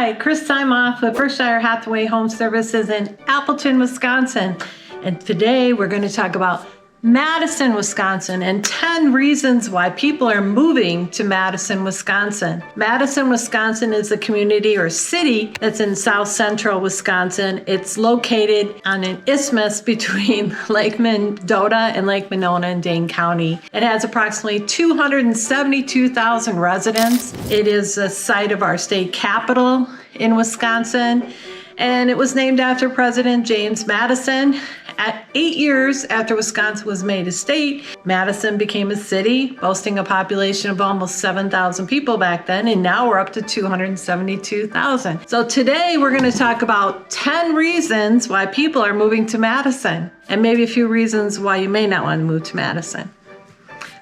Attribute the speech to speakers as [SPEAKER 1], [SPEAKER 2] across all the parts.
[SPEAKER 1] Hi, Chris Simoff with Berkshire Hathaway Home Services in Appleton, Wisconsin. And today we're going to talk about Madison, Wisconsin, and 10 reasons why people are moving to Madison, Wisconsin. Madison, Wisconsin is a community or city that's in south central Wisconsin. It's located on an isthmus between Lake Mendota and Lake Monona in Dane County. It has approximately 272,000 residents. It is the site of our state capital in Wisconsin, and it was named after President James Madison. At 8 years after Wisconsin was made a state, Madison became a city, boasting a population of almost 7,000 people back then, and now we're up to 272,000. So today we're going to talk about 10 reasons why people are moving to Madison, and maybe a few reasons why you may not want to move to Madison.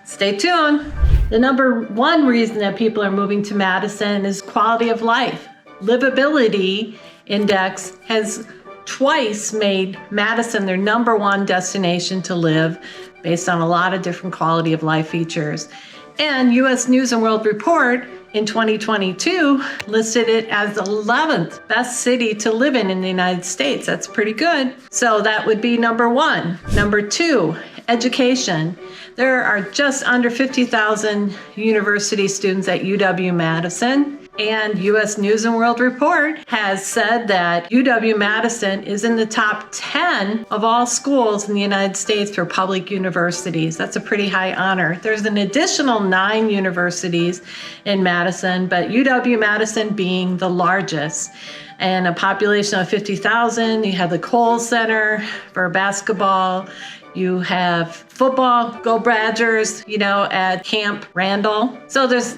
[SPEAKER 1] Stay tuned. The number one reason that people are moving to Madison is quality of life. Livability index has twice made Madison their number one destination to live based on a lot of different quality of life features. And U.S. News and World Report in 2022 listed it as the 11th best city to live in the United States. That's pretty good. So that would be number one. Number two, education. There are just under 50,000 university students at UW-Madison. And U.S. News and World Report has said that UW-Madison is in the top 10 of all schools in the United States for public universities. That's a pretty high honor. There's an additional 9 universities in Madison, but UW-Madison being the largest. And a population of 50,000, you have the Kohl Center for basketball. You have football, go Badgers, at Camp Randall. So there's,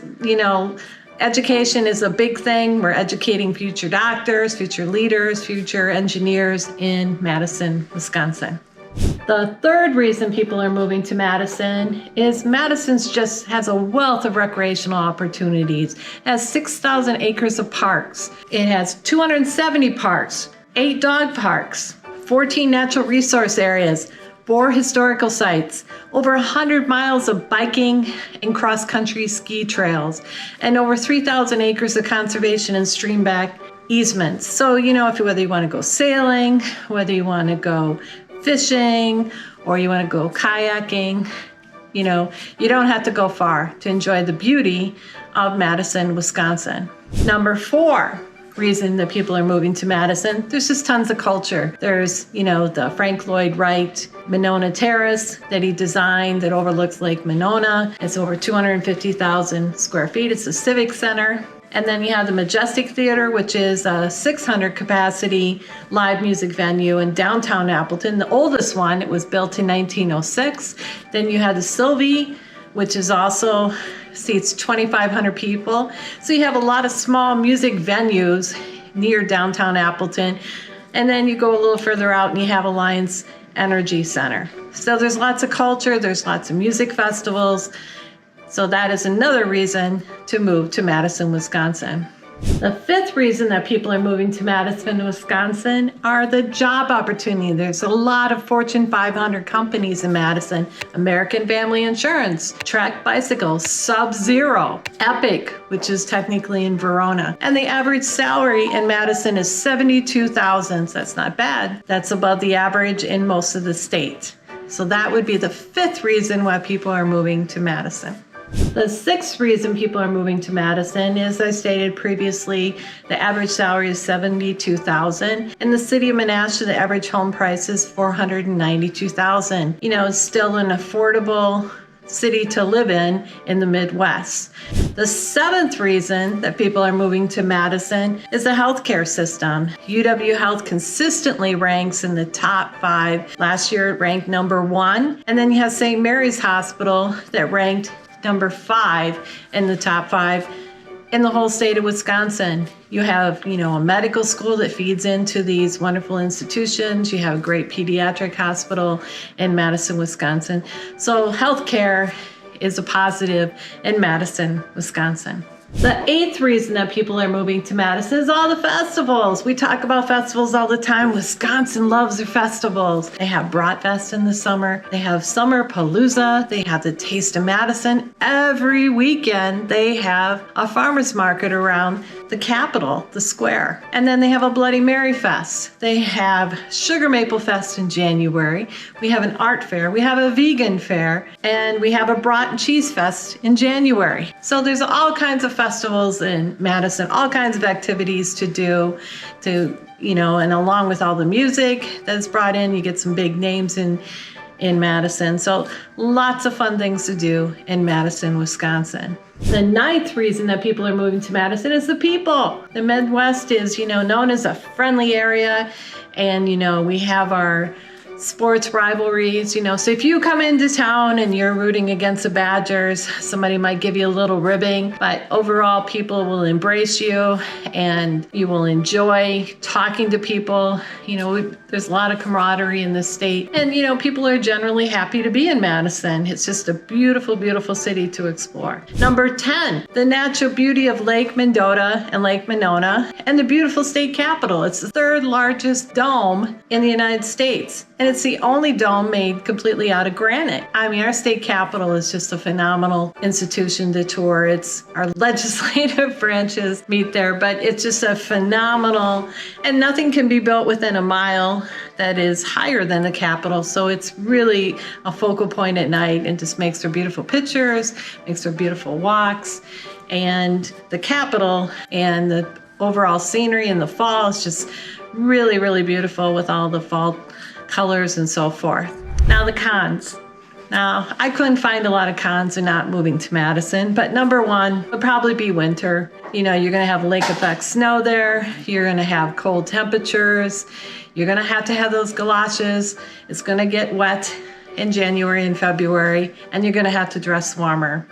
[SPEAKER 1] education is a big thing. We're educating future doctors, future leaders, future engineers in Madison, Wisconsin. The third reason people are moving to Madison is Madison's just has a wealth of recreational opportunities. It has 6,000 acres of parks. It has 270 parks, 8 dog parks, 14 natural resource areas, 4 historical sites, over 100 miles of biking and cross-country ski trails, and over 3,000 acres of conservation and streamback easements. So, whether you want to go sailing, whether you want to go fishing, or you want to go kayaking, you don't have to go far to enjoy the beauty of Madison, Wisconsin. Number 4. Reason that people are moving to Madison, there's just tons of culture. There's, the Frank Lloyd Wright Monona Terrace that he designed that overlooks Lake Monona. It's over 250,000 square feet. It's a civic center. And then you have the Majestic Theater, which is a 600 capacity live music venue in downtown Appleton, the oldest one. It was built in 1906. Then you have the Sylvie, which is also seats 2,500 people. So you have a lot of small music venues near downtown Appleton. And then you go a little further out and you have Alliance Energy Center. So there's lots of culture, there's lots of music festivals. So that is another reason to move to Madison, Wisconsin. The 5th reason that people are moving to Madison, Wisconsin are the job opportunity. There's a lot of Fortune 500 companies in Madison. American Family Insurance, Trek Bicycles, Sub-Zero, Epic, which is technically in Verona. And the average salary in Madison is $72,000. So that's not bad. That's above the average in most of the state. So that would be the 5th reason why people are moving to Madison. The 6th reason people are moving to Madison is, I stated previously, the average salary is $72,000. In the city of Menasha, the average home price is $492,000. It's still an affordable city to live in the Midwest. The 7th reason that people are moving to Madison is the healthcare system. UW Health consistently ranks in the top 5. Last year it ranked number 1. And then you have St. Mary's Hospital that ranked number 5 in the top 5 in the whole state of Wisconsin. You have, a medical school that feeds into these wonderful institutions. You have a great pediatric hospital in Madison, Wisconsin. So healthcare is a positive in Madison, Wisconsin. The 8th reason that people are moving to Madison is all the festivals. We talk about festivals all the time. Wisconsin loves their festivals. They have Bratfest in the summer. They have Summer Palooza. They have the Taste of Madison. Every weekend they have a farmer's market around the Capitol, the square. And then they have a Bloody Mary Fest. They have Sugar Maple Fest in January. We have an art fair. We have a vegan fair. And we have a Brat and Cheese Fest in January. So there's all kinds of festivals in Madison, all kinds of activities to do, and along with all the music that's brought in, you get some big names in Madison. So lots of fun things to do in Madison, Wisconsin. The ninth reason that people are moving to Madison is the people. The Midwest is, known as a friendly area, and, we have our sports rivalries, so if you come into town and you're rooting against the Badgers, somebody might give you a little ribbing, but overall people will embrace you and you will enjoy talking to people. There's a lot of camaraderie in this state, and people are generally happy to be in Madison. It's just a beautiful, beautiful city to explore. Number 10, the natural beauty of Lake Mendota and Lake Monona and the beautiful state capitol. It's the third largest dome in the United States. And it's the only dome made completely out of granite. Our state capitol is just a phenomenal institution to tour. It's our legislative branches meet there, but it's just a phenomenal, and nothing can be built within a mile that is higher than the Capitol. So it's really a focal point at night and just makes for beautiful pictures, makes for beautiful walks. And the Capitol and the overall scenery in the fall is just really, really beautiful with all the fall colors and so forth. Now the cons. Now, I couldn't find a lot of cons in not moving to Madison, but number one would probably be winter. You're going to have lake effect snow there. You're going to have cold temperatures. You're going to have those galoshes. It's going to get wet in January and February, and you're going to have to dress warmer.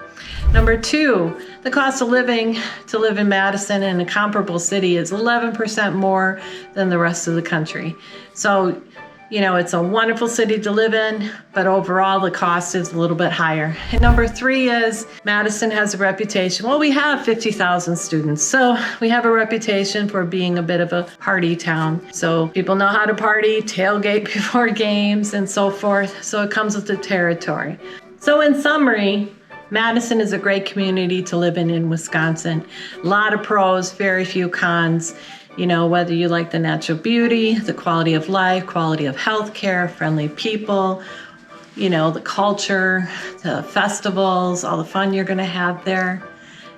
[SPEAKER 1] Number two, the cost of living to live in Madison in a comparable city is 11% more than the rest of the country. So, it's a wonderful city to live in, but overall the cost is a little bit higher. And number three is Madison has a reputation. Well, we have 50,000 students, so we have a reputation for being a bit of a party town. So people know how to party, tailgate before games, and so forth. So it comes with the territory. So in summary, Madison is a great community to live in Wisconsin. A lot of pros, very few cons. Whether you like the natural beauty, the quality of life, quality of healthcare, friendly people, the culture, the festivals, all the fun you're going to have there,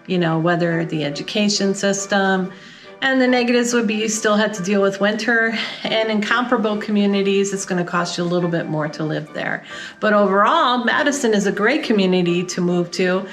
[SPEAKER 1] whether the education system. And the negatives would be you still have to deal with winter, and in comparable communities, it's going to cost you a little bit more to live there. But overall, Madison is a great community to move to.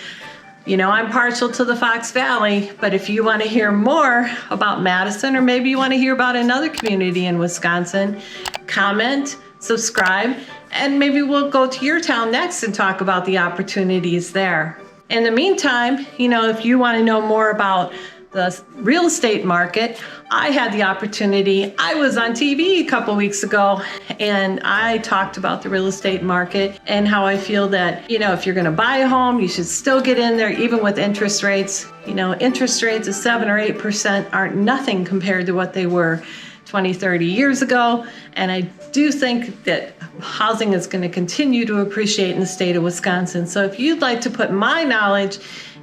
[SPEAKER 1] I'm partial to the Fox Valley, but if you want to hear more about Madison, or maybe you want to hear about another community in Wisconsin, comment, subscribe, and maybe we'll go to your town next and talk about the opportunities there. In the meantime, if you want to know more about the real estate market, I had the opportunity. I was on TV a couple weeks ago, and I talked about the real estate market and how I feel that, if you're going to buy a home, you should still get in there, even with interest rates. Interest rates of 7 or 8% aren't nothing compared to what they were 20, 30 years ago. And I do think that housing is going to continue to appreciate in the state of Wisconsin. So if you'd like to put my knowledge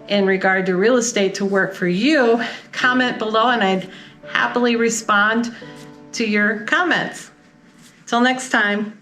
[SPEAKER 1] in regard to real estate to work for you, comment below and I'd happily respond to your comments. Till next time.